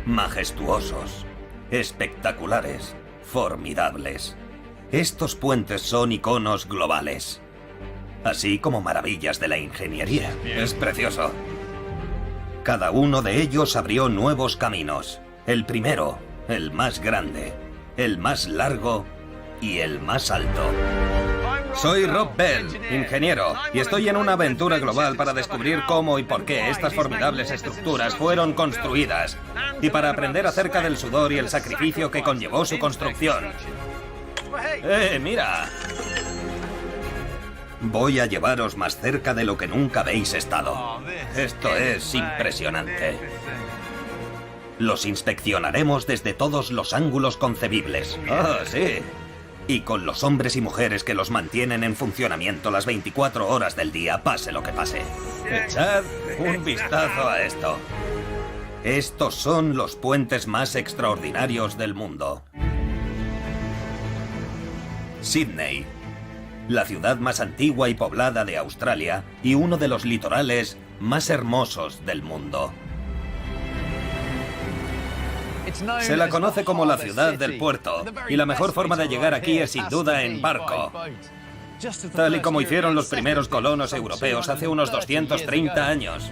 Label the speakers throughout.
Speaker 1: majestuosos, espectaculares, formidables. Estos puentes son iconos globales, así como maravillas de la ingeniería. Es precioso. Cada uno de ellos abrió nuevos caminos. El primero, el más grande, el más largo y el más alto. Soy Rob Bell, ingeniero, y estoy en una aventura global para descubrir cómo y por qué estas formidables estructuras fueron construidas, y para aprender acerca del sudor y el sacrificio que conllevó su construcción. ¡Mira! Voy a llevaros más cerca de lo que nunca habéis estado. Esto es impresionante. Los inspeccionaremos desde todos los ángulos concebibles. ¡Ah, sí! Y con los hombres y mujeres que los mantienen en funcionamiento las 24 horas del día, pase lo que pase. Echad un vistazo a esto. Estos son los puentes más extraordinarios del mundo. Sídney, la ciudad más antigua y poblada de Australia y uno de los litorales más hermosos del mundo. Se la conoce como la ciudad del puerto, y la mejor forma de llegar aquí es sin duda en barco. Tal y como hicieron los primeros colonos europeos hace unos 230 años.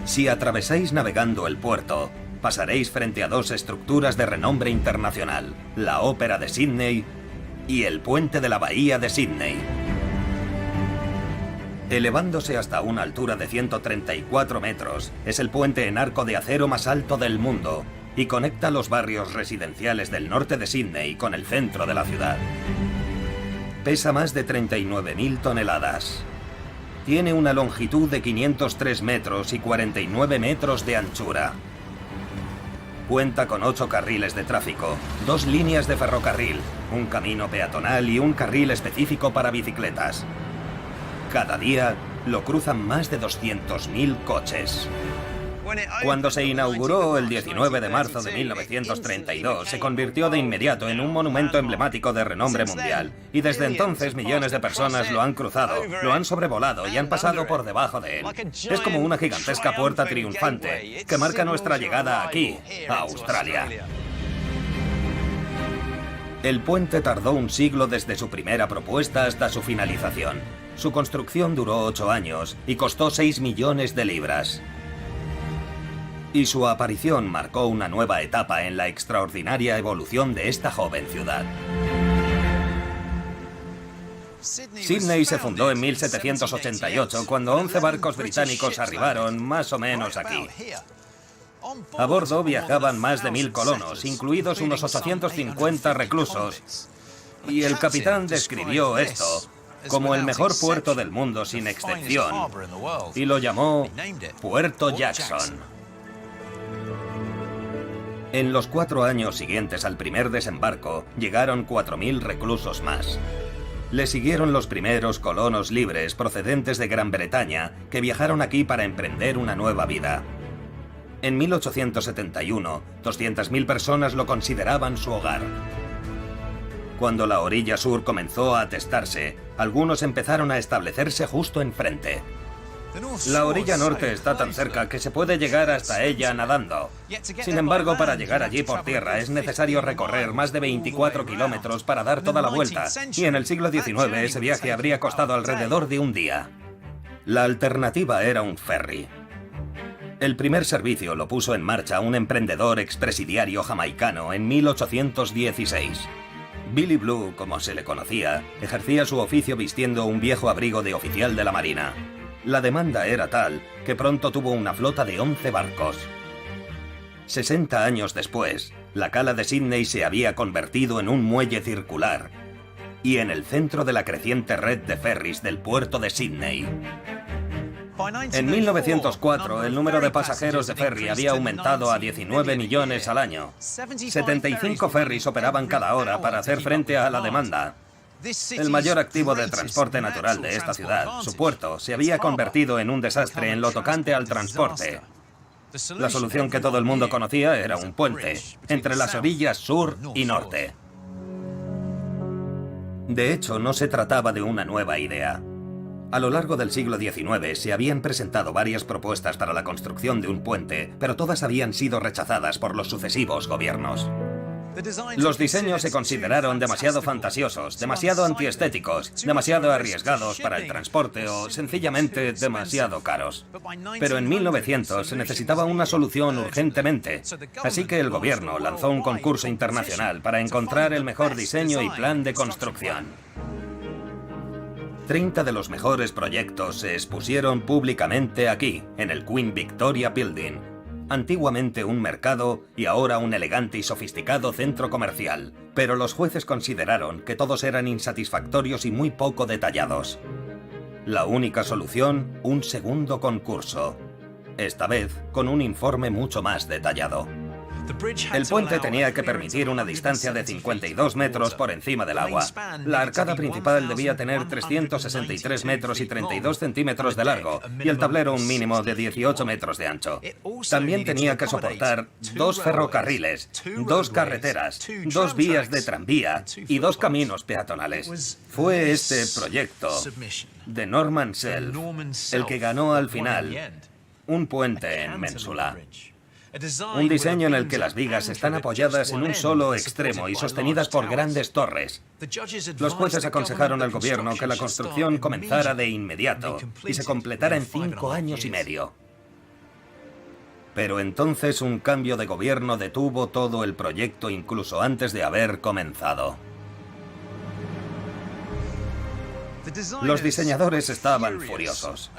Speaker 1: Si atravesáis navegando el puerto, pasaréis frente a dos estructuras de renombre internacional, la Ópera de Sídney y el puente de la Bahía de Sídney. Elevándose hasta una altura de 134 metros, es el puente en arco de acero más alto del mundo y conecta los barrios residenciales del norte de Sídney con el centro de la ciudad. Pesa más de 39.000 toneladas. Tiene una longitud de 503 metros y 49 metros de anchura. Cuenta con 8 carriles de tráfico, 2 líneas de ferrocarril, un camino peatonal y un carril específico para bicicletas. Cada día lo cruzan más de 200.000 coches. Cuando se inauguró el 19 de marzo de 1932, se convirtió de inmediato en un monumento emblemático de renombre mundial. Y desde entonces millones de personas lo han cruzado, lo han sobrevolado y han pasado por debajo de él. Es como una gigantesca puerta triunfante que marca nuestra llegada aquí, a Australia. El puente tardó un siglo desde su primera propuesta hasta su finalización. Su construcción duró 8 años y costó 6 millones de libras. Y su aparición marcó una nueva etapa en la extraordinaria evolución de esta joven ciudad. Sídney se fundó en 1788, cuando 11 barcos británicos arribaron más o menos aquí. A bordo viajaban más de 1000 colonos, incluidos unos 850 reclusos. Y el capitán describió esto como el mejor puerto del mundo sin excepción, y lo llamó Puerto Jackson. En los 4 años siguientes al primer desembarco, llegaron 4000 reclusos más. Le siguieron los primeros colonos libres procedentes de Gran Bretaña, que viajaron aquí para emprender una nueva vida. En 1871, 200.000 personas lo consideraban su hogar. Cuando la orilla sur comenzó a atestarse, algunos empezaron a establecerse justo enfrente. La orilla norte está tan cerca que se puede llegar hasta ella nadando. Sin embargo, para llegar allí por tierra es necesario recorrer más de 24 kilómetros para dar toda la vuelta, y en el siglo XIX ese viaje habría costado alrededor de un día. La alternativa era un ferry. El primer servicio lo puso en marcha un emprendedor expresidiario jamaicano en 1816. Billy Blue, como se le conocía, ejercía su oficio vistiendo un viejo abrigo de oficial de la Marina. La demanda era tal que pronto tuvo una flota de 11 barcos. 60 años después, la cala de Sídney se había convertido en un muelle circular y en el centro de la creciente red de ferries del puerto de Sídney. En 1904, el número de pasajeros de ferry había aumentado a 19 millones al año. 75 ferries operaban cada hora para hacer frente a la demanda. El mayor activo de transporte natural de esta ciudad, su puerto, se había convertido en un desastre en lo tocante al transporte. La solución que todo el mundo conocía era un puente entre las orillas sur y norte. De hecho, no se trataba de una nueva idea. A lo largo del siglo XIX se habían presentado varias propuestas para la construcción de un puente, pero todas habían sido rechazadas por los sucesivos gobiernos. Los diseños se consideraron demasiado fantasiosos, demasiado antiestéticos, demasiado arriesgados para el transporte o sencillamente demasiado caros. Pero en 1900 se necesitaba una solución urgentemente, así que el gobierno lanzó un concurso internacional para encontrar el mejor diseño y plan de construcción. 30 de los mejores proyectos se expusieron públicamente aquí, en el Queen Victoria Building, antiguamente un mercado y ahora un elegante y sofisticado centro comercial, pero los jueces consideraron que todos eran insatisfactorios y muy poco detallados. La única solución, un segundo concurso, esta vez con un informe mucho más detallado. El puente tenía que permitir una distancia de 52 metros por encima del agua. La arcada principal debía tener 363 metros y 32 centímetros de largo y el tablero un mínimo de 18 metros de ancho. También tenía que soportar 2 ferrocarriles, 2 carreteras, 2 vías de tranvía y 2 caminos peatonales. Fue este proyecto de Norman Self el que ganó al final un puente en Ménsula. Un diseño en el que las vigas están apoyadas en un solo extremo y sostenidas por grandes torres. Los jueces aconsejaron al gobierno que la construcción comenzara de inmediato y se completara en 5 años y medio. Pero entonces un cambio de gobierno detuvo todo el proyecto incluso antes de haber comenzado. Los diseñadores estaban furiosos.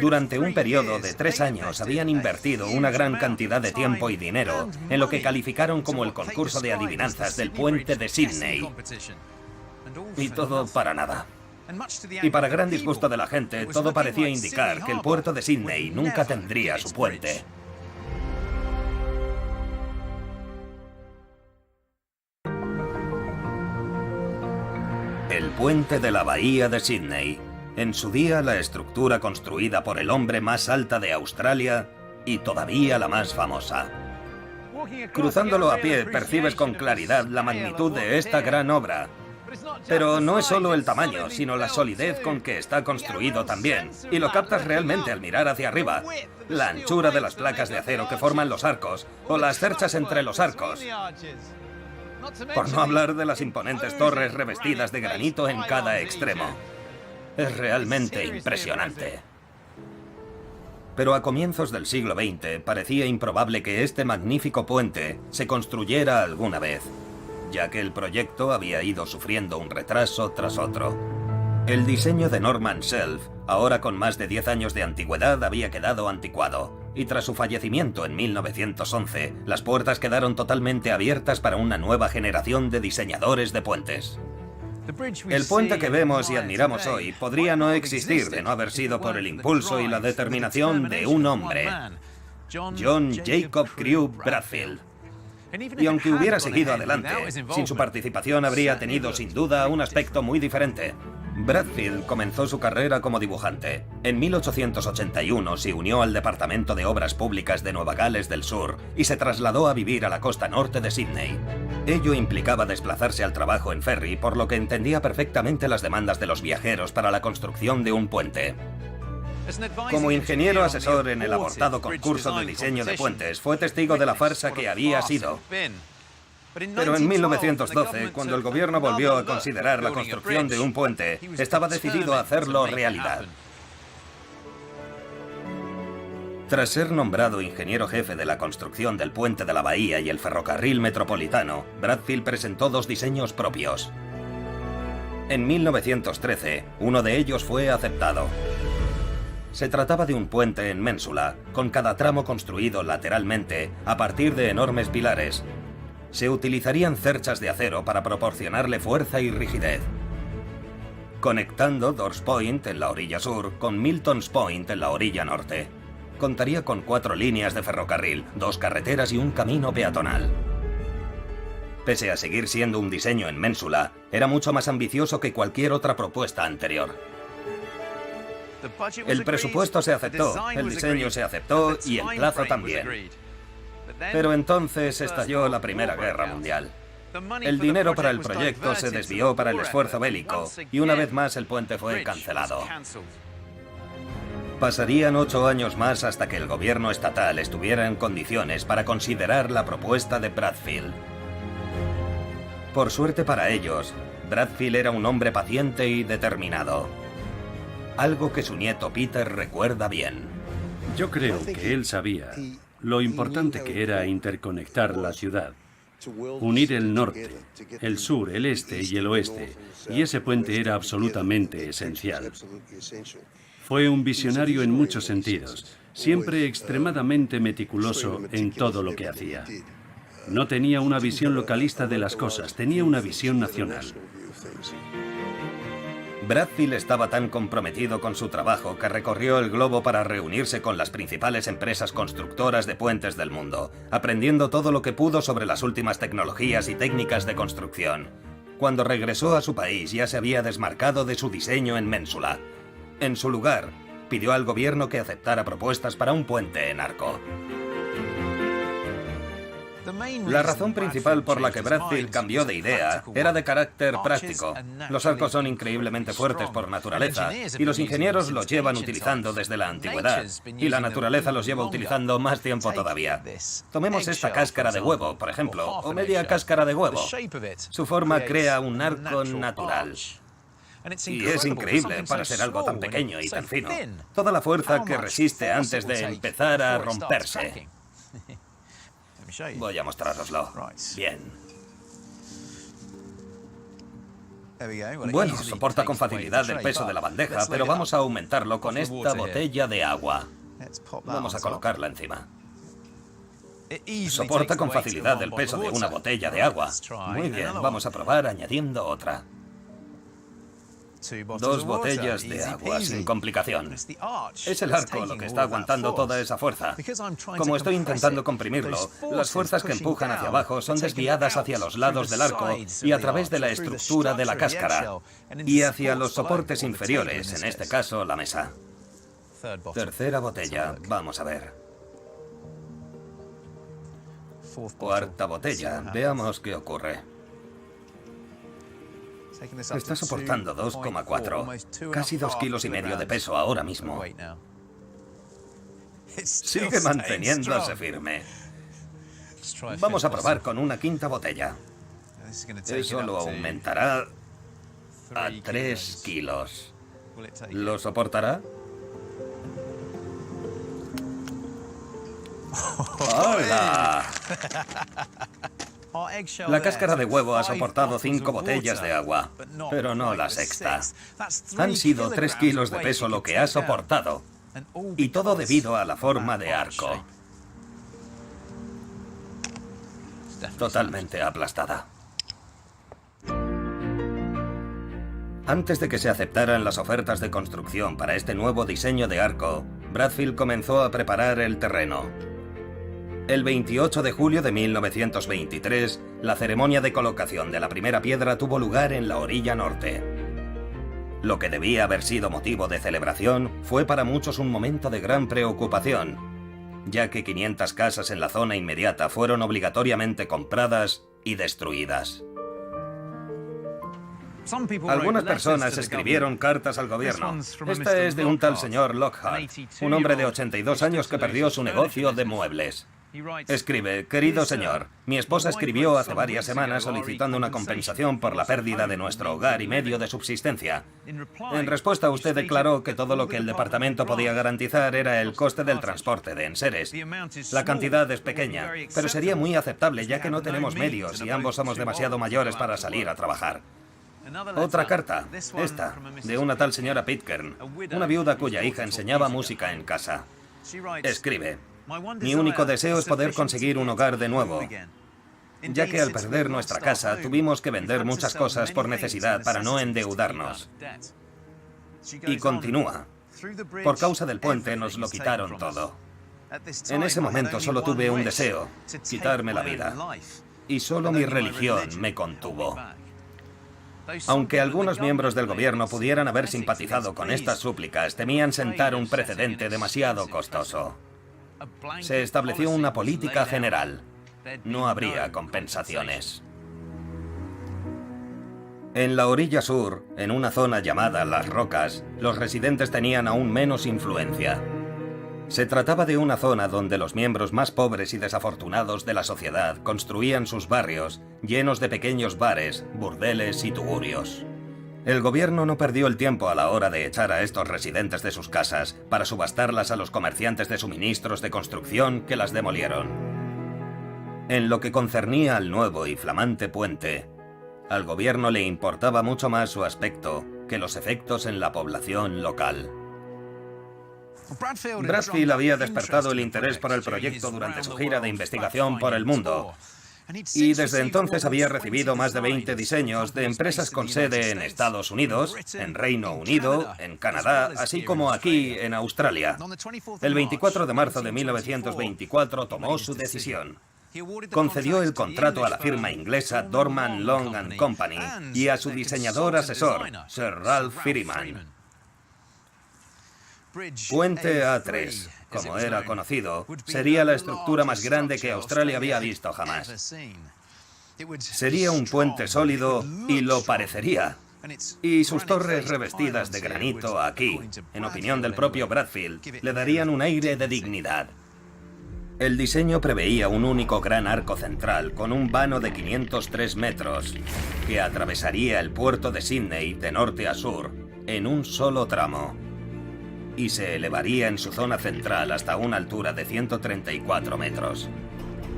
Speaker 1: Durante un periodo de 3 años habían invertido una gran cantidad de tiempo y dinero en lo que calificaron como el concurso de adivinanzas del puente de Sydney. Y todo para nada. Y para gran disgusto de la gente, todo parecía indicar que el puerto de Sydney nunca tendría su puente. El puente de la bahía de Sydney. En su día, la estructura construida por el hombre más alta de Australia y todavía la más famosa. Cruzándolo a pie, percibes con claridad la magnitud de esta gran obra. Pero no es solo el tamaño, sino la solidez con que está construido también. Y lo captas realmente al mirar hacia arriba. La anchura de las placas de acero que forman los arcos, o las cerchas entre los arcos. Por no hablar de las imponentes torres revestidas de granito en cada extremo. Es realmente impresionante. Pero a comienzos del siglo XX parecía improbable que este magnífico puente se construyera alguna vez, ya que el proyecto había ido sufriendo un retraso tras otro. El diseño de Norman Self, ahora con más de 10 años de antigüedad, había quedado anticuado. Y tras su fallecimiento en 1911, las puertas quedaron totalmente abiertas para una nueva generación de diseñadores de puentes. El puente que vemos y admiramos hoy podría no existir de no haber sido por el impulso y la determinación de un hombre, John Jacob Crew Bradfield. Y aunque hubiera seguido adelante, sin su participación habría tenido sin duda un aspecto muy diferente. Bradfield comenzó su carrera como dibujante. En 1881 se unió al Departamento de Obras Públicas de Nueva Gales del Sur y se trasladó a vivir a la costa norte de Sydney. Ello implicaba desplazarse al trabajo en ferry, por lo que entendía perfectamente las demandas de los viajeros para la construcción de un puente. Como ingeniero asesor en el abortado concurso de diseño de puentes, fue testigo de la farsa que había sido. Pero en 1912, cuando el gobierno volvió a considerar la construcción de un puente, estaba decidido a hacerlo realidad. Tras ser nombrado ingeniero jefe de la construcción del puente de la bahía y el ferrocarril metropolitano, Bradfield presentó 2 diseños propios. En 1913, uno de ellos fue aceptado. Se trataba de un puente en Ménsula, con cada tramo construido lateralmente a partir de enormes pilares. Se utilizarían cerchas de acero para proporcionarle fuerza y rigidez. Conectando Dors Point en la orilla sur con Milton's Point en la orilla norte. Contaría con 4 líneas de ferrocarril, 2 carreteras y un camino peatonal. Pese a seguir siendo un diseño en Ménsula, era mucho más ambicioso que cualquier otra propuesta anterior. El presupuesto se aceptó, el diseño se aceptó y el plazo también. Pero entonces estalló la Primera Guerra Mundial. El dinero para el proyecto se desvió para el esfuerzo bélico y una vez más el puente fue cancelado. Pasarían 8 años más hasta que el gobierno estatal estuviera en condiciones para considerar la propuesta de Bradfield. Por suerte para ellos, Bradfield era un hombre paciente y determinado. Algo que su nieto Peter recuerda bien.
Speaker 2: Yo creo que él sabía lo importante que era interconectar la ciudad, unir el norte, el sur, el este y el oeste, y ese puente era absolutamente esencial. Fue un visionario en muchos sentidos, siempre extremadamente meticuloso en todo lo que hacía. No tenía una visión localista de las cosas, tenía una visión nacional.
Speaker 1: Bradfield estaba tan comprometido con su trabajo que recorrió el globo para reunirse con las principales empresas constructoras de puentes del mundo, aprendiendo todo lo que pudo sobre las últimas tecnologías y técnicas de construcción. Cuando regresó a su país ya se había desmarcado de su diseño en Ménsula. En su lugar, pidió al gobierno que aceptara propuestas para un puente en arco. La razón principal por la que Bradfield cambió de idea era de carácter práctico. Los arcos son increíblemente fuertes por naturaleza y los ingenieros los llevan utilizando desde la antigüedad y la naturaleza los lleva utilizando más tiempo todavía. Tomemos esta cáscara de huevo, por ejemplo, o media cáscara de huevo. Su forma crea un arco natural. Y es increíble para ser algo tan pequeño y tan fino. Toda la fuerza que resiste antes de empezar a romperse. Voy a mostrároslo. Bien. Bueno, soporta con facilidad el peso de la bandeja, pero vamos a aumentarlo con esta botella de agua. Vamos a colocarla encima. Soporta con facilidad el peso de una botella de agua. Muy bien, vamos a probar añadiendo otra. 2 botellas de agua sin complicación. Es el arco lo que está aguantando toda esa fuerza. Como estoy intentando comprimirlo, las fuerzas que empujan hacia abajo son desviadas hacia los lados del arco y a través de la estructura de la cáscara y hacia los soportes inferiores, en este caso la mesa. Tercera botella, vamos a ver. Cuarta botella, veamos qué ocurre. Está soportando 2,4, casi 2,5 kilos de peso ahora mismo. Sigue manteniéndose firme. Vamos a probar con una quinta botella. Eso lo aumentará a 3 kilos. ¿Lo soportará? ¡Hola! La cáscara de huevo ha soportado 5 botellas de agua, pero no la sexta. Han sido 3 kilos de peso lo que ha soportado, y todo debido a la forma de arco. Totalmente aplastada. Antes de que se aceptaran las ofertas de construcción para este nuevo diseño de arco, Bradfield comenzó a preparar el terreno. El 28 de julio de 1923, la ceremonia de colocación de la primera piedra tuvo lugar en la orilla norte. Lo que debía haber sido motivo de celebración fue para muchos un momento de gran preocupación, ya que 500 casas en la zona inmediata fueron obligatoriamente compradas y destruidas. Algunas personas escribieron cartas al gobierno. Esta es de un tal señor Lockhart, un hombre de 82 años que perdió su negocio de muebles. Escribe: querido señor, mi esposa escribió hace varias semanas solicitando una compensación por la pérdida de nuestro hogar y medio de subsistencia. En respuesta, usted declaró que todo lo que el departamento podía garantizar era el coste del transporte de enseres. La cantidad es pequeña, pero sería muy aceptable ya que no tenemos medios y ambos somos demasiado mayores para salir a trabajar. Otra carta, esta, de una tal señora Pitcairn, una viuda cuya hija enseñaba música en casa. Escribe: mi único deseo es poder conseguir un hogar de nuevo, ya que al perder nuestra casa tuvimos que vender muchas cosas por necesidad para no endeudarnos. Y continúa: por causa del puente nos lo quitaron todo. En ese momento solo tuve un deseo: quitarme la vida. Y solo mi religión me contuvo. Aunque algunos miembros del gobierno pudieran haber simpatizado con estas súplicas, temían sentar un precedente demasiado costoso. Se estableció una política general. No habría compensaciones. En la orilla sur, en una zona llamada Las Rocas, los residentes tenían aún menos influencia. Se trataba de una zona donde los miembros más pobres y desafortunados de la sociedad construían sus barrios, llenos de pequeños bares, burdeles y tugurios. El gobierno no perdió el tiempo a la hora de echar a estos residentes de sus casas para subastarlas a los comerciantes de suministros de construcción que las demolieron. En lo que concernía al nuevo y flamante puente, al gobierno le importaba mucho más su aspecto que los efectos en la población local. Bradfield había despertado el interés por el proyecto durante su gira de investigación por el mundo, y desde entonces había recibido más de 20 diseños de empresas con sede en Estados Unidos, en Reino Unido, en Canadá, así como aquí en Australia. El 24 de marzo de 1924 tomó su decisión. Concedió el contrato a la firma inglesa Dorman Long & Company y a su diseñador asesor, Sir Ralph Firman. Puente A3, como era conocido, sería la estructura más grande que Australia había visto jamás. Sería un puente sólido y lo parecería. Y sus torres revestidas de granito aquí, en opinión del propio Bradfield, le darían un aire de dignidad. El diseño preveía un único gran arco central con un vano de 503 metros que atravesaría el puerto de Sydney de norte a sur en un solo tramo y se elevaría en su zona central hasta una altura de 134 metros.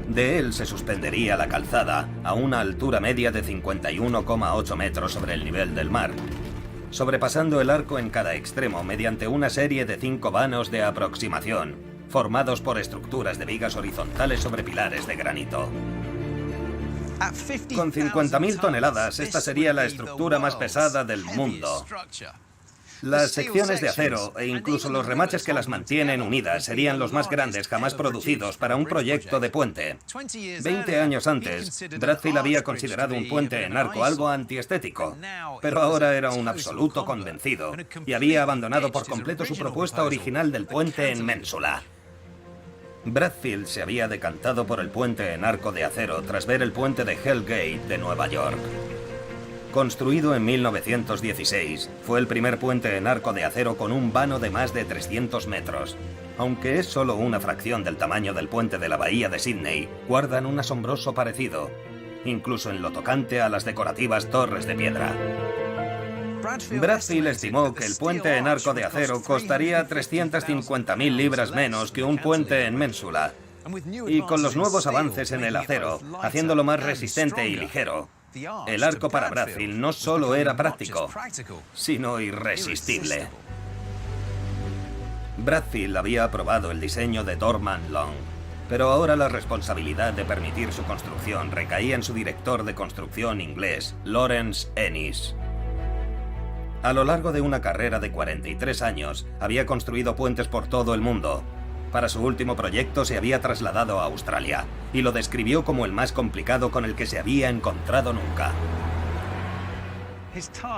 Speaker 1: De él se suspendería la calzada a una altura media de 51,8 metros sobre el nivel del mar, sobrepasando el arco en cada extremo mediante una serie de 5 vanos de aproximación, formados por estructuras de vigas horizontales sobre pilares de granito. Con 50.000 toneladas, esta sería la estructura más pesada del mundo. Las secciones de acero e incluso los remaches que las mantienen unidas serían los más grandes jamás producidos para un proyecto de puente. 20 años antes, Bradfield había considerado un puente en arco algo antiestético, pero ahora era un absoluto convencido y había abandonado por completo su propuesta original del puente en ménsula. Bradfield se había decantado por el puente en arco de acero tras ver el puente de Hell Gate de Nueva York. Construido en 1916, fue el primer puente en arco de acero con un vano de más de 300 metros. Aunque es solo una fracción del tamaño del puente de la bahía de Sydney, guardan un asombroso parecido, incluso en lo tocante a las decorativas torres de piedra. Bradfield estimó que el puente en arco de acero costaría 350.000 libras menos que un puente en ménsula, y con los nuevos avances en el acero, haciéndolo más resistente y ligero, el arco para Bradfield no solo era práctico, sino irresistible. Bradfield había aprobado el diseño de Dorman Long, pero ahora la responsabilidad de permitir su construcción recaía en su director de construcción inglés, Lawrence Ennis. A lo largo de una carrera de 43 años, había construido puentes por todo el mundo. Para su último proyecto se había trasladado a Australia y lo describió como el más complicado con el que se había encontrado nunca.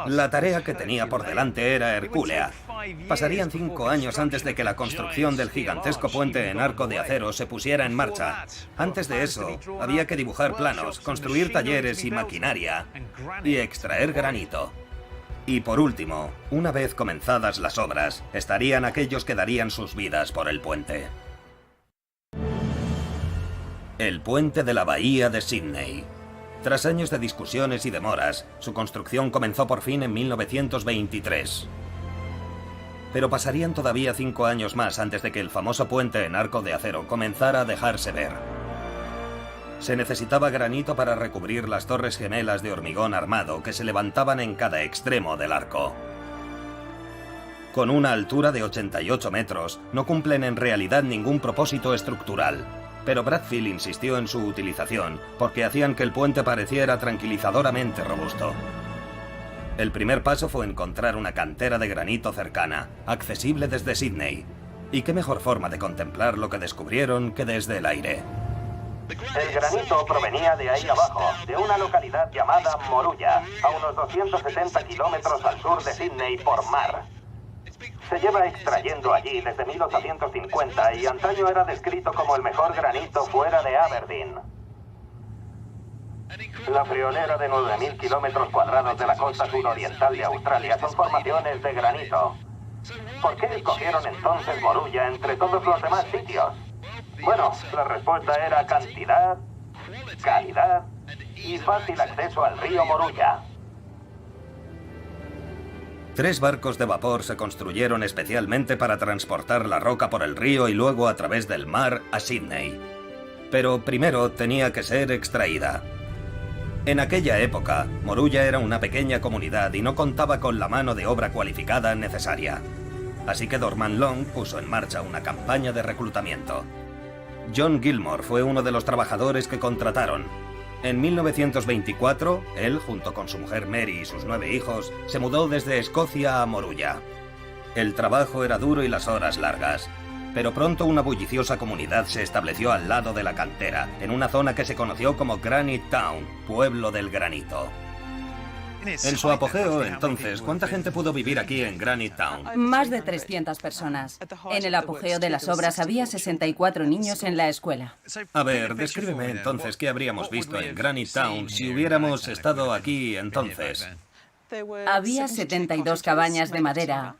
Speaker 1: La tarea que tenía por delante era hercúlea. Pasarían 5 años antes de que la construcción del gigantesco puente en arco de acero se pusiera en marcha. Antes de eso, había que dibujar planos, construir talleres y maquinaria y extraer granito. Y por último, una vez comenzadas las obras, estarían aquellos que darían sus vidas por el puente. El puente de la bahía de Sydney. Tras años de discusiones y demoras, su construcción comenzó por fin en 1923. Pero pasarían todavía 5 años más antes de que el famoso puente en arco de acero comenzara a dejarse ver. Se necesitaba granito para recubrir las torres gemelas de hormigón armado que se levantaban en cada extremo del arco. Con una altura de 88 metros, no cumplen en realidad ningún propósito estructural, pero Bradfield insistió en su utilización porque hacían que el puente pareciera tranquilizadoramente robusto. El primer paso fue encontrar una cantera de granito cercana, accesible desde Sydney. Y qué mejor forma de contemplar lo que descubrieron que desde el aire.
Speaker 3: El granito provenía de ahí abajo, de una localidad llamada Moruya, a unos 270 kilómetros al sur de Sydney por mar. Se lleva extrayendo allí desde 1850 y antaño era descrito como el mejor granito fuera de Aberdeen. La friolera de 9.000 kilómetros cuadrados de la costa suroriental de Australia son formaciones de granito. ¿Por qué escogieron entonces Moruya entre todos los demás sitios? Bueno, la respuesta era cantidad, calidad y fácil acceso al río Moruya.
Speaker 1: 3 barcos de vapor se construyeron especialmente para transportar la roca por el río y luego a través del mar a Sydney. Pero primero tenía que ser extraída. En aquella época, Moruya era una pequeña comunidad y no contaba con la mano de obra cualificada necesaria. Así que Dorman Long puso en marcha una campaña de reclutamiento. John Gilmore fue uno de los trabajadores que contrataron. En 1924, él, junto con su mujer Mary y sus 9 hijos, se mudó desde Escocia a Moruya. El trabajo era duro y las horas largas. Pero pronto una bulliciosa comunidad se estableció al lado de la cantera, en una zona que se conoció como Granite Town, pueblo del granito. En su apogeo, entonces, ¿cuánta gente pudo vivir aquí en Granite Town?
Speaker 4: Más de 300 personas. En el apogeo de las obras había 64 niños en la escuela.
Speaker 1: A ver, descríbeme entonces qué habríamos visto en Granite Town si hubiéramos estado aquí entonces.
Speaker 4: Había 72 cabañas de madera.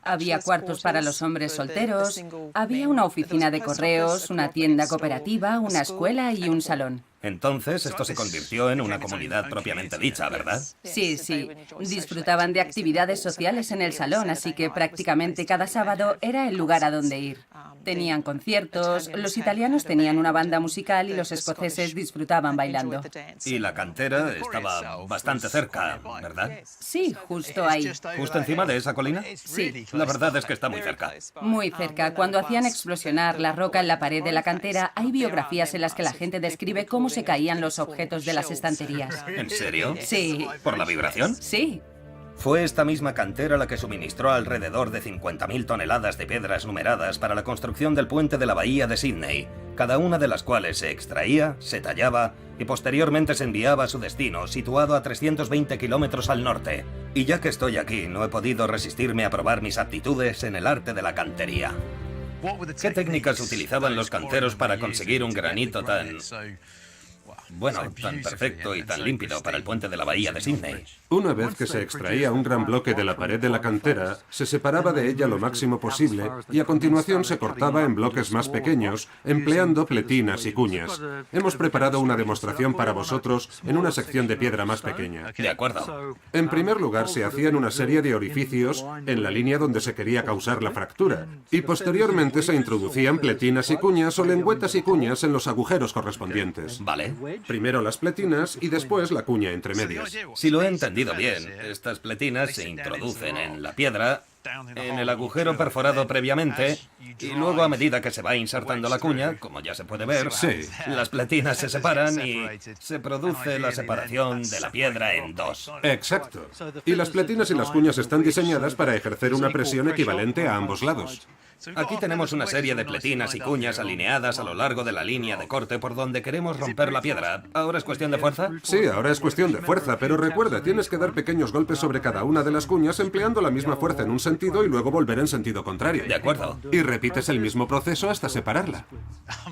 Speaker 4: Había cuartos para los hombres solteros, había una oficina de correos, una tienda cooperativa, una escuela y un salón.
Speaker 1: Entonces esto se convirtió en una comunidad propiamente dicha, ¿verdad?
Speaker 4: Sí, sí. Disfrutaban de actividades sociales en el salón, así que prácticamente cada sábado era el lugar a donde ir. Tenían conciertos, los italianos tenían una banda musical y los escoceses disfrutaban bailando.
Speaker 1: Y la cantera estaba bastante cerca, ¿verdad?
Speaker 4: Sí, justo ahí.
Speaker 1: ¿Justo encima de esa colina?
Speaker 4: Sí.
Speaker 1: La verdad es que está muy cerca.
Speaker 4: Muy cerca. Cuando hacían explosionar la roca en la pared de la cantera, hay biografías en las que la gente describe cómo se caían los objetos de las estanterías.
Speaker 1: ¿En serio?
Speaker 4: Sí.
Speaker 1: ¿Por la vibración?
Speaker 4: Sí.
Speaker 1: Fue esta misma cantera la que suministró alrededor de 50.000 toneladas de piedras numeradas para la construcción del puente de la bahía de Sydney, cada una de las cuales se extraía, se tallaba y posteriormente se enviaba a su destino, situado a 320 kilómetros al norte. Y ya que estoy aquí, no he podido resistirme a probar mis aptitudes en el arte de la cantería. ¿Qué técnicas utilizaban los canteros para conseguir un granito tan perfecto y tan límpido para el puente de la bahía de Sydney?
Speaker 5: Una vez que se extraía un gran bloque de la pared de la cantera, se separaba de ella lo máximo posible y a continuación se cortaba en bloques más pequeños, empleando pletinas y cuñas. Hemos preparado una demostración para vosotros en una sección de piedra más pequeña.
Speaker 1: De acuerdo.
Speaker 5: En primer lugar, se hacían una serie de orificios en la línea donde se quería causar la fractura, y posteriormente se introducían pletinas y cuñas o lengüetas y cuñas en los agujeros correspondientes.
Speaker 1: Vale.
Speaker 5: Primero las pletinas y después la cuña entre medias.
Speaker 1: Si lo he entendido bien, estas pletinas se introducen en la piedra, en el agujero perforado previamente, y luego a medida que se va insertando la cuña, como ya se puede ver, las pletinas se separan y se produce la separación de la piedra en dos.
Speaker 5: Exacto. Y las pletinas y las cuñas están diseñadas para ejercer una presión equivalente a ambos lados.
Speaker 1: Aquí tenemos una serie de pletinas y cuñas alineadas a lo largo de la línea de corte por donde queremos romper la piedra. ¿Ahora es cuestión de fuerza?
Speaker 5: Sí, ahora es cuestión de fuerza, pero recuerda, tienes que dar pequeños golpes sobre cada una de las cuñas empleando la misma fuerza en un sentido y luego volver en sentido contrario.
Speaker 1: De acuerdo.
Speaker 5: Y repites el mismo proceso hasta separarla.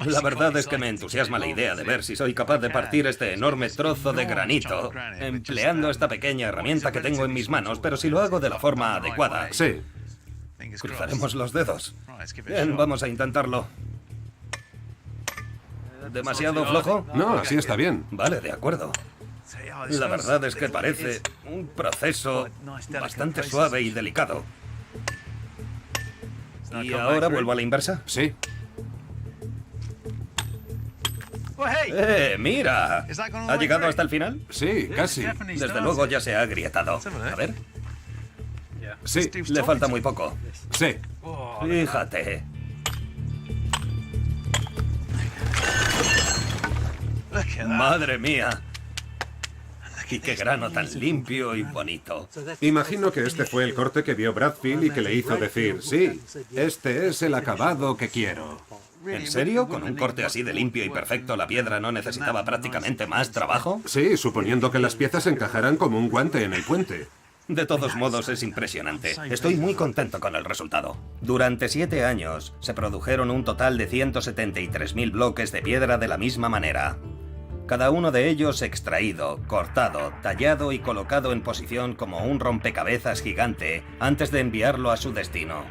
Speaker 1: La verdad es que me entusiasma la idea de ver si soy capaz de partir este enorme trozo de granito empleando esta pequeña herramienta que tengo en mis manos, pero si lo hago de la forma adecuada.
Speaker 5: Sí.
Speaker 1: Cruzaremos los dedos. Bien, vamos a intentarlo. ¿Demasiado flojo?
Speaker 5: No, así está bien.
Speaker 1: Vale, de acuerdo. La verdad es que parece un proceso bastante suave y delicado. ¿Y ahora vuelvo a la inversa?
Speaker 5: Sí.
Speaker 1: ¡Mira! ¿Ha llegado hasta el final?
Speaker 5: Sí, casi.
Speaker 1: Desde luego ya se ha agrietado. A ver.
Speaker 5: Sí.
Speaker 1: Le falta muy poco.
Speaker 5: Sí.
Speaker 1: Fíjate. ¡Madre mía! Y qué grano tan limpio y bonito.
Speaker 5: Imagino que este fue el corte que vio Bradfield y que le hizo decir, sí, este es el acabado que quiero.
Speaker 1: ¿En serio? ¿Con un corte así de limpio y perfecto la piedra no necesitaba prácticamente más trabajo?
Speaker 5: Sí, suponiendo que las piezas encajaran como un guante en el puente.
Speaker 1: De todos modos, es impresionante. Estoy muy contento con el resultado. Durante 7 años, se produjeron un total de 173.000 bloques de piedra de la misma manera. cada uno de ellos extraído, cortado, tallado y colocado en posición como un rompecabezas gigante antes de enviarlo a su destino.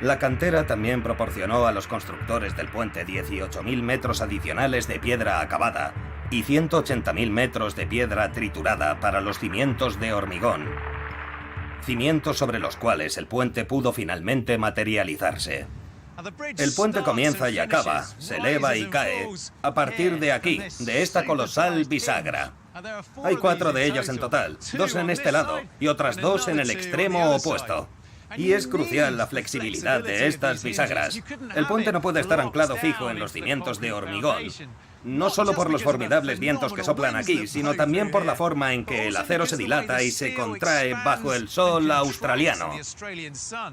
Speaker 1: La cantera también proporcionó a los constructores del puente 18.000 metros adicionales de piedra acabada y 180.000 metros de piedra triturada para los cimientos de hormigón, cimientos sobre los cuales el puente pudo finalmente materializarse. El puente comienza y acaba, se eleva y cae, a partir de aquí, de esta colosal bisagra. Hay 4 de ellas en total, 2 en este lado y otras 2 en el extremo opuesto. Y es crucial la flexibilidad de estas bisagras. El puente no puede estar anclado fijo en los cimientos de hormigón, no solo por los formidables vientos que soplan aquí, sino también por la forma en que el acero se dilata y se contrae bajo el sol australiano.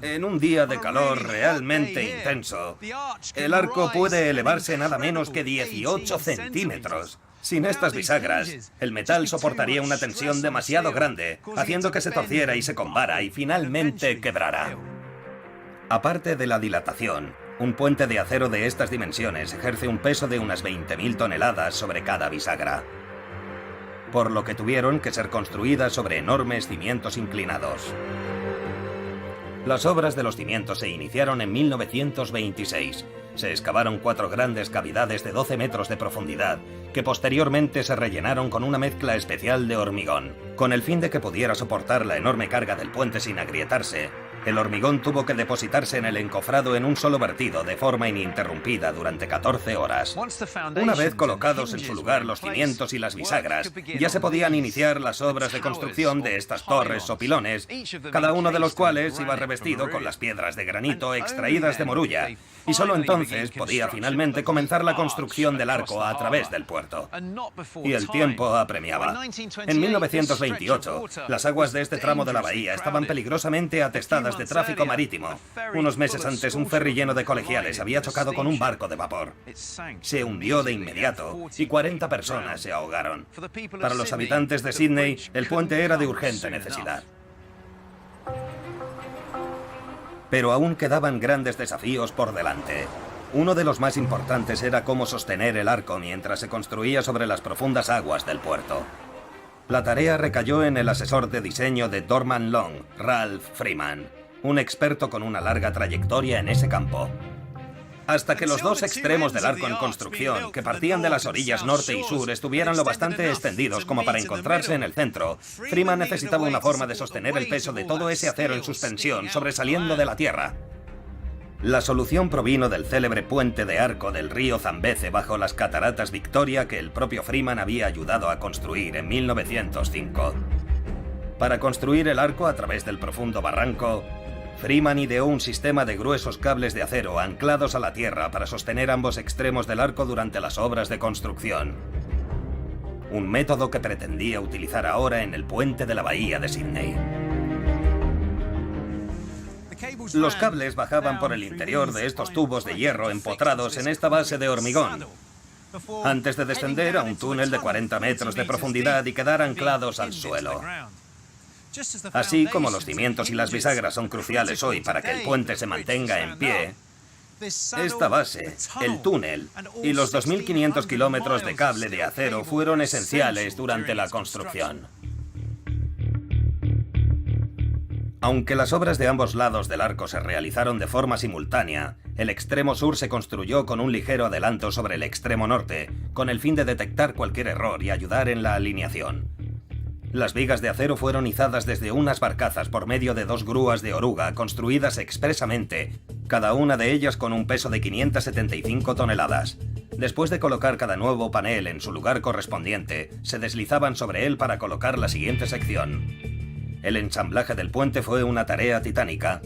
Speaker 1: En un día de calor realmente intenso, el arco puede elevarse nada menos que 18 centímetros. Sin estas bisagras, el metal soportaría una tensión demasiado grande, haciendo que se torciera y se combara y finalmente quebrara. Aparte de la dilatación, un puente de acero de estas dimensiones ejerce un peso de unas 20.000 toneladas sobre cada bisagra, por lo que tuvieron que ser construidas sobre enormes cimientos inclinados. Las obras de los cimientos se iniciaron en 1926. Se excavaron 4 grandes cavidades de 12 metros de profundidad, que posteriormente se rellenaron con una mezcla especial de hormigón. Con el fin de que pudiera soportar la enorme carga del puente sin agrietarse, el hormigón tuvo que depositarse en el encofrado en un solo vertido de forma ininterrumpida durante 14 horas. Una vez colocados en su lugar los cimientos y las bisagras, ya se podían iniciar las obras de construcción de estas torres o pilones, cada uno de los cuales iba revestido con las piedras de granito extraídas de Moruya, y solo entonces podía finalmente comenzar la construcción del arco a través del puerto. Y el tiempo apremiaba. En 1928, las aguas de este tramo de la bahía estaban peligrosamente atestadas de tráfico marítimo. Unos meses antes, un ferry lleno de colegiales había chocado con un barco de vapor. Se hundió de inmediato y 40 personas se ahogaron. Para los habitantes de Sídney, el puente era de urgente necesidad. Pero aún quedaban grandes desafíos por delante. Uno de los más importantes era cómo sostener el arco mientras se construía sobre las profundas aguas del puerto. La tarea recayó en el asesor de diseño de Dorman Long, Ralph Freeman, un experto con una larga trayectoria en ese campo. Hasta que los 2 extremos del arco en construcción, que partían de las orillas norte y sur, estuvieran lo bastante extendidos como para encontrarse en el centro, Freeman necesitaba una forma de sostener el peso de todo ese acero en suspensión sobresaliendo de la tierra. La solución provino del célebre puente de arco del río Zambeze bajo las cataratas Victoria que el propio Freeman había ayudado a construir en 1905. Para construir el arco a través del profundo barranco, Freeman ideó un sistema de gruesos cables de acero anclados a la tierra para sostener ambos extremos del arco durante las obras de construcción. Un método que pretendía utilizar ahora en el puente de la bahía de Sídney. Los cables bajaban por el interior de estos tubos de hierro empotrados en esta base de hormigón, antes de descender a un túnel de 40 metros de profundidad y quedar anclados al suelo. Así como los cimientos y las bisagras son cruciales hoy para que el puente se mantenga en pie, esta base, el túnel y los 2.500 kilómetros de cable de acero fueron esenciales durante la construcción. Aunque las obras de ambos lados del arco se realizaron de forma simultánea, el extremo sur se construyó con un ligero adelanto sobre el extremo norte, con el fin de detectar cualquier error y ayudar en la alineación. Las vigas de acero fueron izadas desde unas barcazas por medio de 2 grúas de oruga construidas expresamente, cada una de ellas con un peso de 575 toneladas. Después de colocar cada nuevo panel en su lugar correspondiente, se deslizaban sobre él para colocar la siguiente sección. El ensamblaje del puente fue una tarea titánica,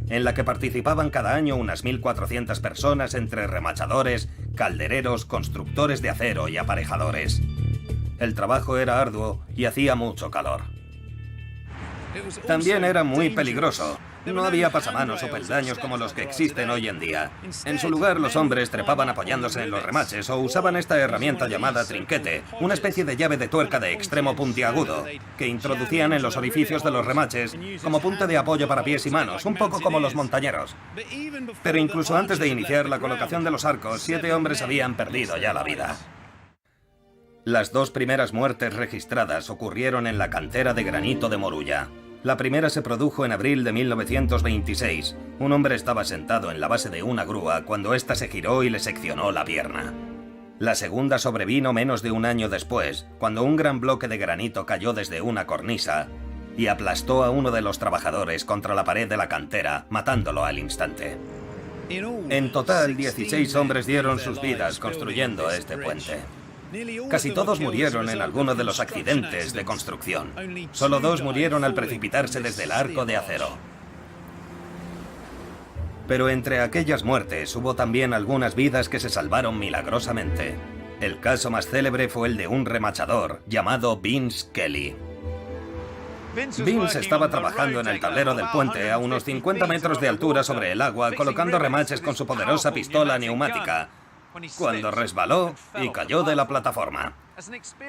Speaker 1: en la que participaban cada año unas 1.400 personas entre remachadores, caldereros, constructores de acero y aparejadores. El trabajo era arduo y hacía mucho calor. También era muy peligroso. No había pasamanos o peldaños como los que existen hoy en día. En su lugar, los hombres trepaban apoyándose en los remaches o usaban esta herramienta llamada trinquete, una especie de llave de tuerca de extremo puntiagudo, que introducían en los orificios de los remaches como punta de apoyo para pies y manos, un poco como los montañeros. Pero incluso antes de iniciar la colocación de los arcos, 7 hombres habían perdido ya la vida. Las dos primeras muertes registradas ocurrieron en la cantera de granito de Moruya. La primera se produjo en abril de 1926. Un hombre estaba sentado en la base de una grúa cuando ésta se giró y le seccionó la pierna. La segunda sobrevino menos de un año después, cuando un gran bloque de granito cayó desde una cornisa y aplastó a uno de los trabajadores contra la pared de la cantera, matándolo al instante. En total, 16 hombres dieron sus vidas construyendo este puente. Casi todos murieron en alguno de los accidentes de construcción. Solo 2 murieron al precipitarse desde el arco de acero. Pero entre aquellas muertes hubo también algunas vidas que se salvaron milagrosamente. El caso más célebre fue el de un remachador llamado Vince Kelly. Vince estaba trabajando en el tablero del puente a unos 50 metros de altura sobre el agua, colocando remaches con su poderosa pistola neumática, cuando resbaló y cayó de la plataforma.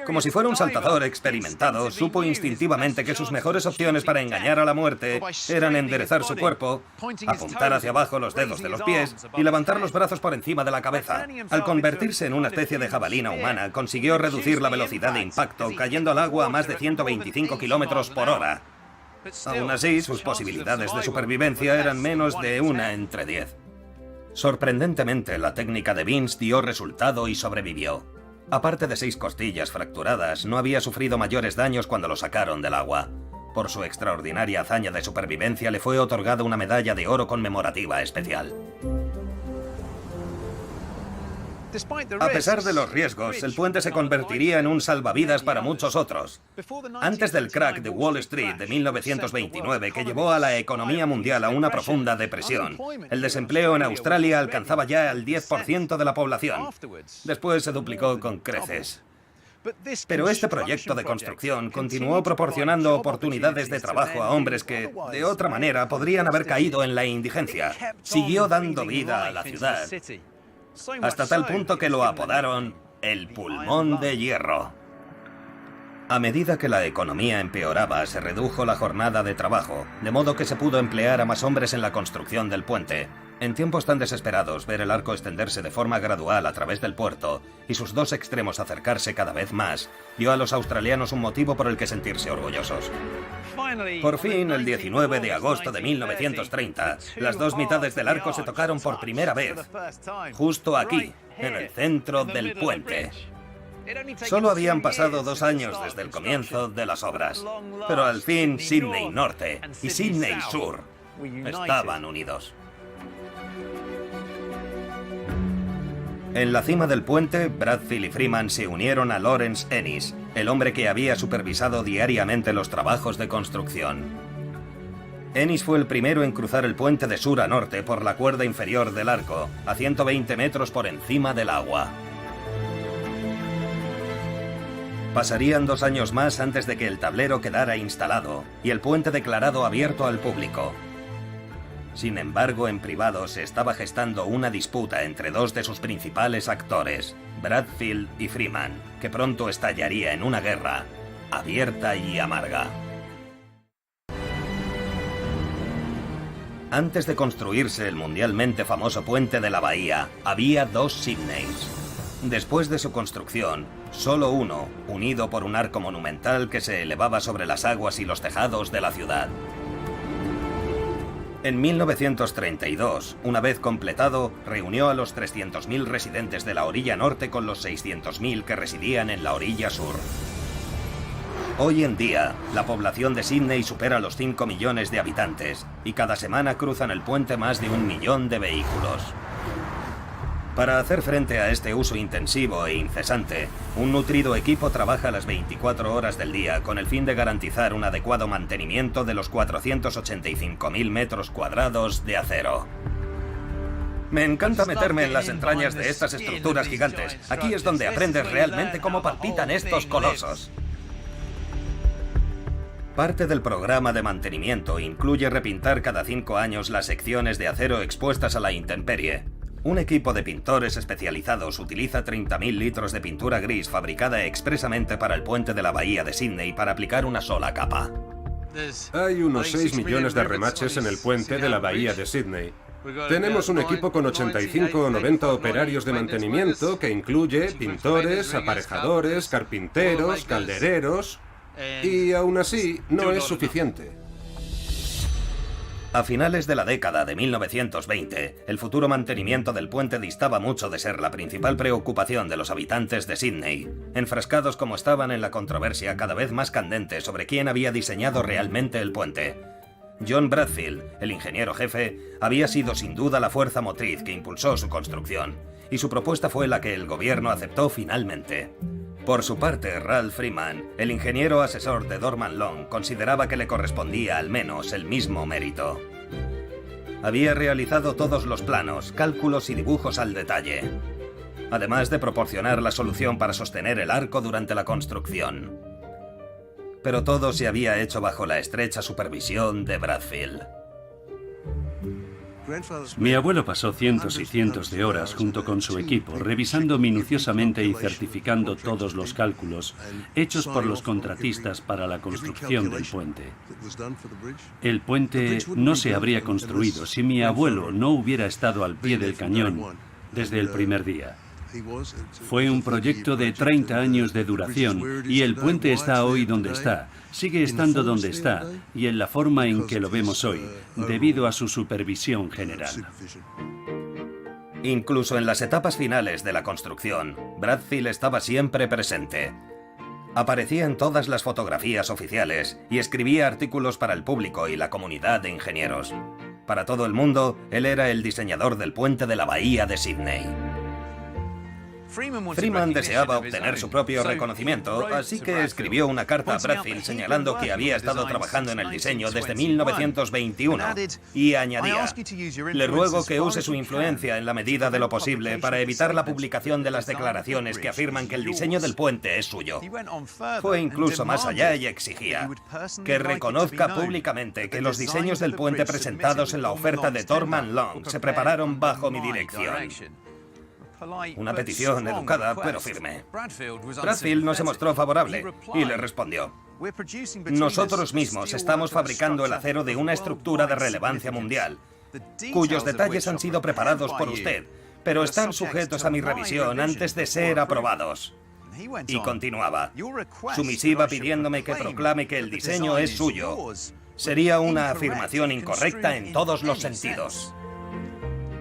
Speaker 1: Como si fuera un saltador experimentado, supo instintivamente que sus mejores opciones para engañar a la muerte eran enderezar su cuerpo, apuntar hacia abajo los dedos de los pies y levantar los brazos por encima de la cabeza. Al convertirse en una especie de jabalina humana, consiguió reducir la velocidad de impacto, cayendo al agua a más de 125 kilómetros por hora. Aún así, sus posibilidades de supervivencia eran menos de 1 entre 10. Sorprendentemente, la técnica de Vince dio resultado y sobrevivió. Aparte de 6 costillas fracturadas, no había sufrido mayores daños cuando lo sacaron del agua. Por su extraordinaria hazaña de supervivencia le fue otorgada una medalla de oro conmemorativa especial. A pesar de los riesgos, el puente se convertiría en un salvavidas para muchos otros. Antes del crack de Wall Street de 1929, que llevó a la economía mundial a una profunda depresión, el desempleo en Australia alcanzaba ya el 10% de la población. Después se duplicó con creces. Pero este proyecto de construcción continuó proporcionando oportunidades de trabajo a hombres que, de otra manera, podrían haber caído en la indigencia. Siguió dando vida a la ciudad, hasta tal punto que lo apodaron el pulmón de hierro. A medida que la economía empeoraba, se redujo la jornada de trabajo, de modo que se pudo emplear a más hombres en la construcción del puente. En tiempos tan desesperados, ver el arco extenderse de forma gradual a través del puerto y sus 2 extremos acercarse cada vez más, dio a los australianos un motivo por el que sentirse orgullosos. Por fin, el 19 de agosto de 1930, las 2 mitades del arco se tocaron por primera vez, justo aquí, en el centro del puente. Solo habían pasado 2 años desde el comienzo de las obras, pero al fin Sydney Norte y Sydney Sur estaban unidos. En la cima del puente, Bradfield y Freeman se unieron a Lawrence Ennis, el hombre que había supervisado diariamente los trabajos de construcción. Ennis fue el primero en cruzar el puente de sur a norte por la cuerda inferior del arco, a 120 metros por encima del agua. Pasarían 2 años más antes de que el tablero quedara instalado y el puente declarado abierto al público. Sin embargo, en privado se estaba gestando una disputa entre 2 de sus principales actores, Bradfield y Freeman, que pronto estallaría en una guerra abierta y amarga. Antes de construirse el mundialmente famoso puente de la bahía, había 2 Sydneys. Después de su construcción, solo uno, unido por un arco monumental que se elevaba sobre las aguas y los tejados de la ciudad. En 1932, una vez completado, reunió a los 300.000 residentes de la orilla norte con los 600.000 que residían en la orilla sur. Hoy en día, la población de Sydney supera los 5 millones de habitantes y cada semana cruzan el puente más de 1 millón de vehículos. Para hacer frente a este uso intensivo e incesante, un nutrido equipo trabaja las 24 horas del día con el fin de garantizar un adecuado mantenimiento de los 485.000 metros cuadrados de acero. Me encanta meterme en las entrañas de estas estructuras gigantes. Aquí es donde aprendes realmente cómo palpitan estos colosos. Parte del programa de mantenimiento incluye repintar cada 5 años las secciones de acero expuestas a la intemperie. Un equipo de pintores especializados utiliza 30.000 litros de pintura gris fabricada expresamente para el puente de la bahía de Sydney para aplicar una sola capa.
Speaker 5: Hay unos 6 millones de remaches en el puente de la bahía de Sydney. Tenemos un equipo con 85 o 90 operarios de mantenimiento que incluye pintores, aparejadores, carpinteros, caldereros, y aún así no es suficiente.
Speaker 1: A finales de la década de 1920, el futuro mantenimiento del puente distaba mucho de ser la principal preocupación de los habitantes de Sídney, enfrascados como estaban en la controversia cada vez más candente sobre quién había diseñado realmente el puente. John Bradfield, el ingeniero jefe, había sido sin duda la fuerza motriz que impulsó su construcción, y su propuesta fue la que el gobierno aceptó finalmente. Por su parte, Ralph Freeman, el ingeniero asesor de Dorman Long, consideraba que le correspondía al menos el mismo mérito. Había realizado todos los planos, cálculos y dibujos al detalle, además de proporcionar la solución para sostener el arco durante la construcción. Pero todo se había hecho bajo la estrecha supervisión de Bradfield.
Speaker 2: Mi abuelo pasó cientos y cientos de horas junto con su equipo, revisando minuciosamente y certificando todos los cálculos hechos por los contratistas para la construcción del puente. El puente no se habría construido si mi abuelo no hubiera estado al pie del cañón desde el primer día. Fue un proyecto de 30 años de duración y el puente está hoy donde está, sigue estando donde está y en la forma en que lo vemos hoy, debido a su supervisión general.
Speaker 1: Incluso en las etapas finales de la construcción, Bradfield estaba siempre presente. Aparecía en todas las fotografías oficiales y escribía artículos para el público y la comunidad de ingenieros. Para todo el mundo, él era el diseñador del puente de la bahía de Sídney. Freeman deseaba obtener su propio reconocimiento, así que escribió una carta a Bradfield señalando que había estado trabajando en el diseño desde 1921 y añadía: le ruego que use su influencia en la medida de lo posible para evitar la publicación de las declaraciones que afirman que el diseño del puente es suyo. Fue incluso más allá y exigía que reconozca públicamente que los diseños del puente presentados en la oferta de Dorman Long se prepararon bajo mi dirección. Una petición educada pero firme. Bradfield no se mostró favorable y le respondió: nosotros mismos estamos fabricando el acero de una estructura de relevancia mundial, cuyos detalles han sido preparados por usted, pero están sujetos a mi revisión antes de ser aprobados. Y continuaba: su misiva pidiéndome que proclame que el diseño es suyo sería una afirmación incorrecta en todos los sentidos.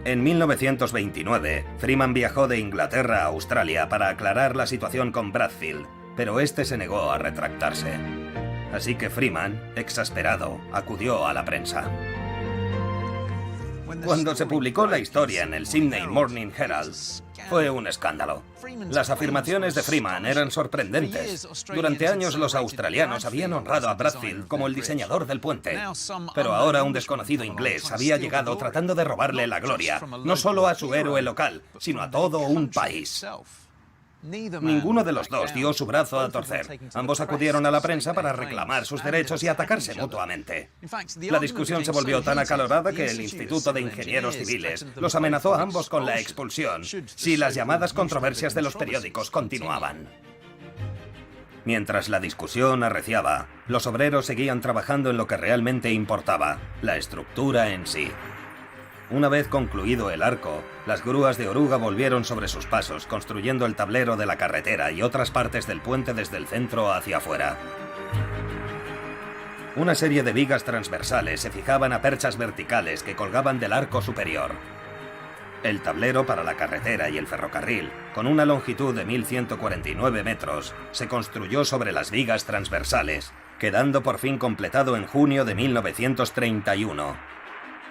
Speaker 1: En 1929, Freeman viajó de Inglaterra a Australia para aclarar la situación con Bradfield, pero este se negó a retractarse. Así que Freeman, exasperado, acudió a la prensa. Cuando se publicó la historia en el Sydney Morning Herald, fue un escándalo. Las afirmaciones de Freeman eran sorprendentes. Durante años los australianos habían honrado a Bradfield como el diseñador del puente, pero ahora un desconocido inglés había llegado tratando de robarle la gloria, no solo a su héroe local, sino a todo un país. Ninguno de los dos dio su brazo a torcer. Ambos acudieron a la prensa para reclamar sus derechos y atacarse mutuamente. La discusión se volvió tan acalorada que el Instituto de Ingenieros Civiles los amenazó a ambos con la expulsión si las llamadas controversias de los periódicos continuaban. Mientras la discusión arreciaba, los obreros seguían trabajando en lo que realmente importaba, la estructura en sí. Una vez concluido el arco, las grúas de oruga volvieron sobre sus pasos, construyendo el tablero de la carretera y otras partes del puente desde el centro hacia afuera. Una serie de vigas transversales se fijaban a perchas verticales que colgaban del arco superior. El tablero para la carretera y el ferrocarril, con una longitud de 1.149 metros, se construyó sobre las vigas transversales, quedando por fin completado en junio de 1931.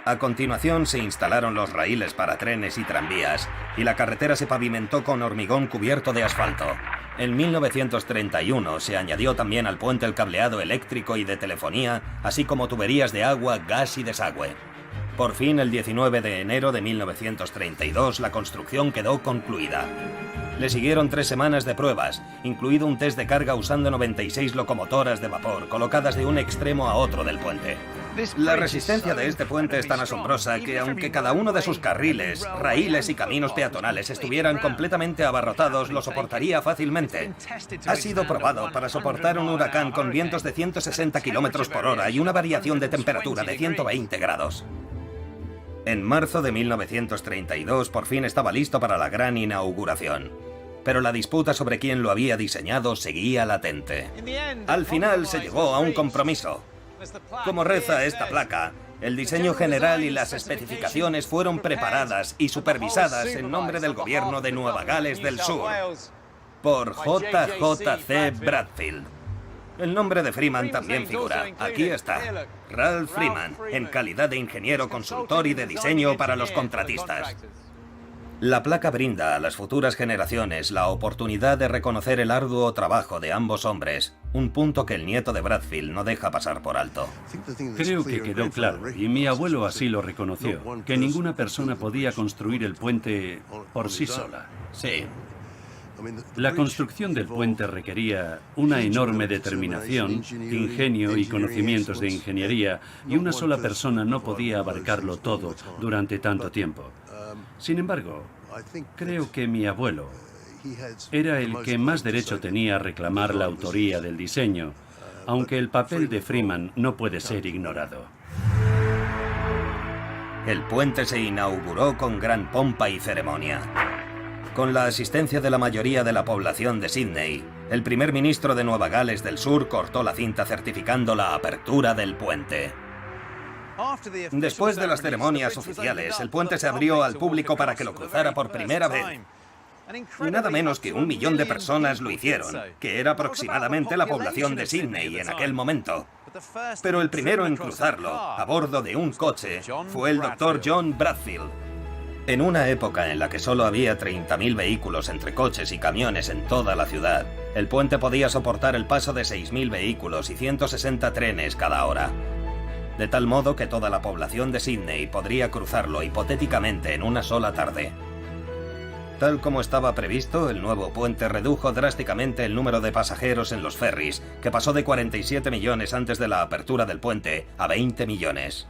Speaker 1: A continuación se instalaron los raíles para trenes y tranvías, y la carretera se pavimentó con hormigón cubierto de asfalto. En 1931 se añadió también al puente el cableado eléctrico y de telefonía, así como tuberías de agua, gas y desagüe. Por fin, el 19 de enero de 1932, la construcción quedó concluida. Le siguieron 3 semanas de pruebas, incluido un test de carga usando 96 locomotoras de vapor, colocadas de un extremo a otro del puente. La resistencia de este puente es tan asombrosa que, aunque cada uno de sus carriles, raíles y caminos peatonales estuvieran completamente abarrotados, lo soportaría fácilmente. Ha sido probado para soportar un huracán con vientos de 160 km/h y una variación de temperatura de 120 grados. En marzo de 1932 por fin estaba listo para la gran inauguración. Pero la disputa sobre quién lo había diseñado seguía latente. Al final se llegó a un compromiso. Como reza esta placa, el diseño general y las especificaciones fueron preparadas y supervisadas en nombre del gobierno de Nueva Gales del Sur por J.J.C. Bradfield. El nombre de Freeman también figura. Aquí está. Ralph Freeman, en calidad de ingeniero consultor y de diseño para los contratistas. La placa brinda a las futuras generaciones la oportunidad de reconocer el arduo trabajo de ambos hombres, un punto que el nieto de Bradfield no deja pasar por alto.
Speaker 2: Creo que quedó claro, y mi abuelo así lo reconoció, que ninguna persona podía construir el puente por sí sola.
Speaker 1: Sí.
Speaker 2: La construcción del puente requería una enorme determinación, ingenio y conocimientos de ingeniería, y una sola persona no podía abarcarlo todo durante tanto tiempo. Sin embargo, creo que mi abuelo era el que más derecho tenía a reclamar la autoría del diseño, aunque el papel de Freeman no puede ser ignorado.
Speaker 1: El puente se inauguró con gran pompa y ceremonia. Con la asistencia de la mayoría de la población de Sídney, el primer ministro de Nueva Gales del Sur cortó la cinta certificando la apertura del puente. Después de las ceremonias oficiales, el puente se abrió al público para que lo cruzara por primera vez. Y nada menos que 1 millón de personas lo hicieron, que era aproximadamente la población de Sídney en aquel momento. Pero el primero en cruzarlo, a bordo de un coche, fue el Dr. John Bradfield. En una época en la que solo había 30.000 vehículos entre coches y camiones en toda la ciudad, el puente podía soportar el paso de 6.000 vehículos y 160 trenes cada hora. De tal modo que toda la población de Sídney podría cruzarlo hipotéticamente en una sola tarde. Tal como estaba previsto, el nuevo puente redujo drásticamente el número de pasajeros en los ferries, que pasó de 47 millones antes de la apertura del puente a 20 millones.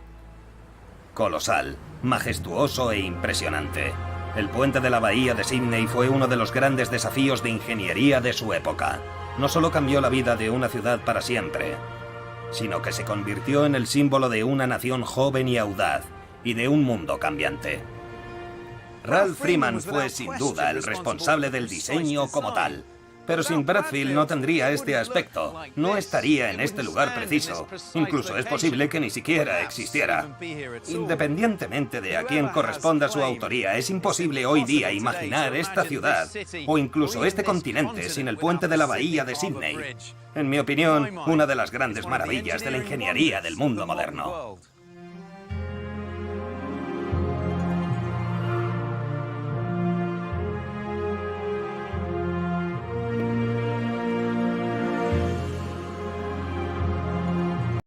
Speaker 1: Colosal, majestuoso e impresionante. El puente de la bahía de Sídney fue uno de los grandes desafíos de ingeniería de su época. No solo cambió la vida de una ciudad para siempre, sino que se convirtió en el símbolo de una nación joven y audaz, y de un mundo cambiante. Ralph Freeman fue sin duda el responsable del diseño como tal. Pero sin Bradfield no tendría este aspecto, no estaría en este lugar preciso, incluso es posible que ni siquiera existiera. Independientemente de a quién corresponda su autoría, es imposible hoy día imaginar esta ciudad, o incluso este continente, sin el puente de la bahía de Sídney. En mi opinión, una de las grandes maravillas de la ingeniería del mundo moderno.